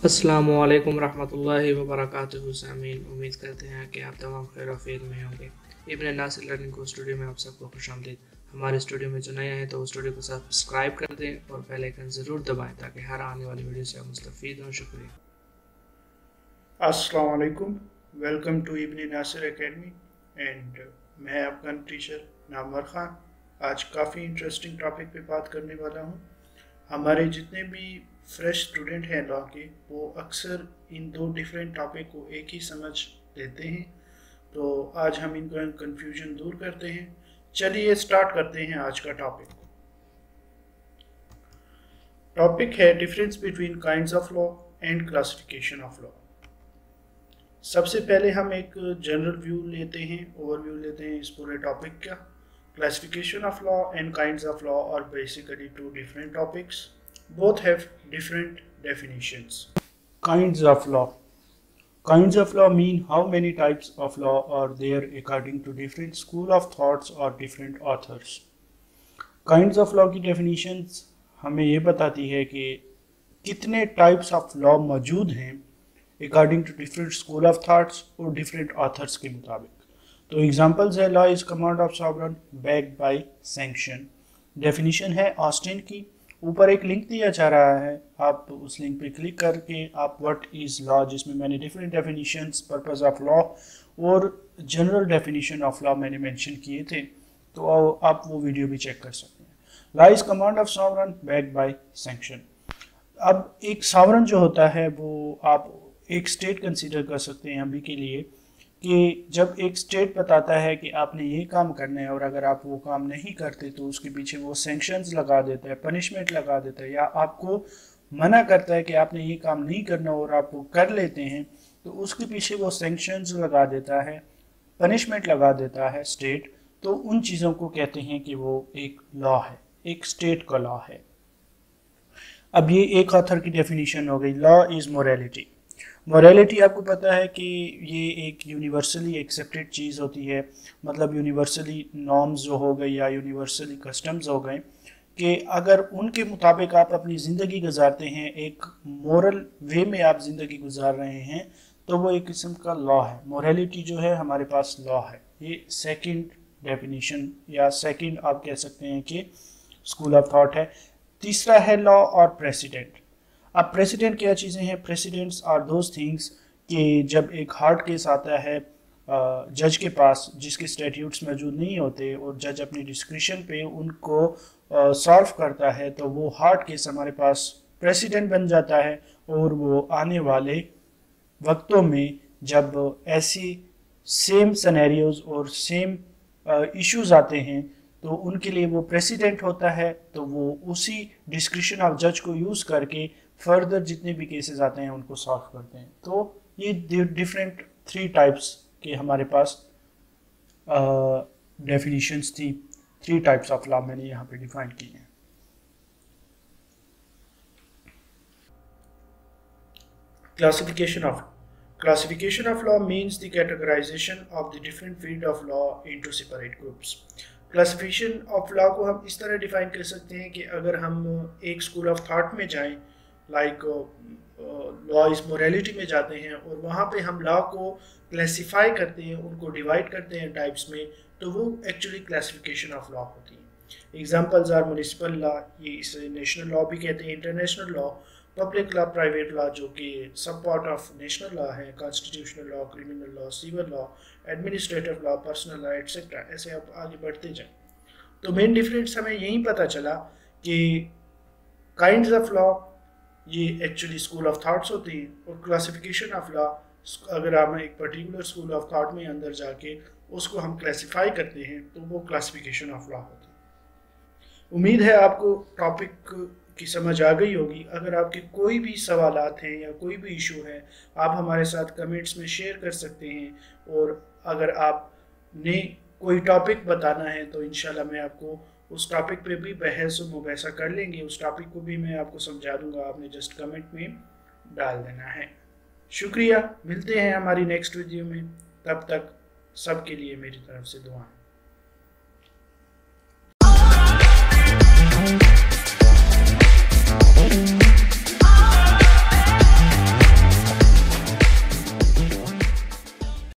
अस्सलामुअलैकुम रहमतुल्लाहि व बरकातुहू। सामीन, उम्मीद करते हैं कि आप तमाम खैर आफियत में होंगे। इब्न नासिर लर्निंग को स्टूडियो में आप सबको खुशामदीद। हमारे स्टूडियो में जो नए हैं तो वो स्टूडियो को सब्सक्राइब कर दें और बेल आइकन ज़रूर दबाएं ताकि हर आने वाली वीडियो से आप मुस्तफ़ीद हों। शुक्रिया। अस्सलाम वालेकुम, welcome to Ibn Nasir academy and मैं आपका टीचर नामवर ख़ान। आज काफ़ी इंटरेस्टिंग टॉपिक पे बात करने वाला हूँ। हमारे जितने भी फ्रेश स्टूडेंट हैं लॉ के, वो अक्सर इन दो डिफरेंट टॉपिक को एक ही समझ लेते हैं, तो आज हम इनका कंफ्यूजन दूर करते हैं। चलिए स्टार्ट करते हैं आज का टॉपिक। टॉपिक है difference between kinds of law and classification of law. सबसे पहले हम एक जनरल व्यू लेते हैं, ओवरव्यू लेते हैं इस पूरे टॉपिक का। Classification of law and kinds of law are basically two different topics, both have different definitions. Kinds of law. Kinds of law mean how many types of law are there according to different school of thoughts or different authors. Kinds of law की definitions हमें ये बताती है कि कितने types of law मौजूद हैं according to different school of thoughts और different authors के मुताबिक। तो examples है law is command of sovereign backed by sanction. Definition है ऑस्टिन की। ऊपर एक लिंक दिया जा रहा है, आप उस लिंक पे क्लिक करके आप व्हाट इज़ लॉ, जिसमें मैंने different definitions, purpose of law और जनरल डेफिनेशन ऑफ लॉ मैंने मेंशन किए थे, तो आप वो वीडियो भी चेक कर सकते हैं। Law is command of sovereign backed by sanction. अब एक सॉवरन जो होता है वो आप एक स्टेट कंसीडर कर सकते हैं अभी के लिए, कि जब एक स्टेट बताता है कि आपने ये काम करना है और अगर आप वो काम नहीं करते तो उसके पीछे वो सैंक्शंस लगा देता है, पनिशमेंट लगा देता है, या आपको मना करता है कि आपने ये काम नहीं करना और आप वो कर लेते हैं तो उसके पीछे वो सैंक्शंस लगा देता है, पनिशमेंट लगा देता है स्टेट। तो उन चीज़ों को कहते हैं कि वो एक लॉ है, एक स्टेट का लॉ है। अब ये एक ऑथर की डेफिनेशन हो गई। Law is morality. मोरालिटी आपको पता है कि ये एक यूनिवर्सली एक्सेप्टेड चीज़ होती है, मतलब यूनिवर्सली नॉर्म्स जो हो गए या यूनिवर्सली कस्टम्स हो गए, कि अगर उनके मुताबिक आप अपनी ज़िंदगी गुजारते हैं, एक मोरल वे में आप ज़िंदगी गुजार रहे हैं, तो वो एक किस्म का लॉ है। मोरालिटी जो है हमारे पास लॉ है। ये सेकंड डेफिनेशन या सेकंड आप कह सकते हैं कि स्कूल ऑफ थॉट है। तीसरा है लॉ और प्रेसिडेंट। अब प्रेसिडेंट क्या चीज़ें हैं? प्रेसिडेंट्स आर दोज थिंग्स कि जब एक हार्ड केस आता है जज के पास जिसके स्टैट्यूट्स मौजूद नहीं होते और जज अपनी डिस्क्रिशन पे उनको सॉल्व करता है, तो वो हार्ड केस हमारे पास प्रेसिडेंट बन जाता है। और वो आने वाले वक्तों में जब ऐसी सेम सिनेरियोज और सेम इश्यूज आते हैं तो उनके लिए वो प्रेसिडेंट होता है, तो वो उसी डिस्क्रिशन ऑफ जज को यूज़ करके फर्दर जितने भी केसेस आते हैं उनको सॉल्व करते हैं। तो ये डिफरेंट थ्री टाइप्स के हमारे पास डेफिनेशंस थी। थ्री टाइप्स ऑफ लॉ मैंने यहाँ पे डिफाइन की हैं। Classification of law means the categorization of the different field of law into separate groups. Classification of law को हम इस तरह डिफाइन कर सकते हैं कि अगर हम एक स्कूल ऑफ थॉट में जाएं, लाइक लॉ इज मोरालिटी में जाते हैं और वहाँ पे हम लॉ को क्लासिफाई करते हैं, उनको डिवाइड करते हैं टाइप्स में, तो वो एक्चुअली क्लासिफिकेशन ऑफ लॉ होती है। एग्जांपल्स आर म्युनिसिपल लॉ, ये इसे नेशनल लॉ भी कहते हैं, international law, public law, private law जो कि सब पार्ट ऑफ नेशनल लॉ है, constitutional law, criminal law, civil law, administrative law, personal law etcetera. ऐसे आप आगे बढ़ते जाएं तो मेन डिफरेंस हमें यही पता चला कि काइंड्स ऑफ लॉ ये एक्चुअली स्कूल ऑफ थॉट्स होती है और क्लासिफिकेशन ऑफ लॉ अगर हम एक पर्टिकुलर स्कूल ऑफ थॉट में अंदर जाके उसको हम क्लासिफाई करते हैं तो वो क्लासिफिकेशन ऑफ लॉ होती है। उम्मीद है आपको टॉपिक की समझ आ गई होगी। अगर आपके कोई भी सवालात हैं या कोई भी इशू है, आप हमारे साथ कमेंट्स में शेयर कर सकते हैं, और अगर आपने कोई टॉपिक बताना है तो इंशाल्लाह मैं आपको उस टॉपिक पे भी बहस व मुबाहिसा कर लेंगे। उस टॉपिक को भी मैं आपको समझा दूंगा, आपने जस्ट कमेंट में डाल देना है। शुक्रिया, मिलते हैं हमारी नेक्स्ट वीडियो में। तब तक सबके लिए मेरी तरफ से दुआ।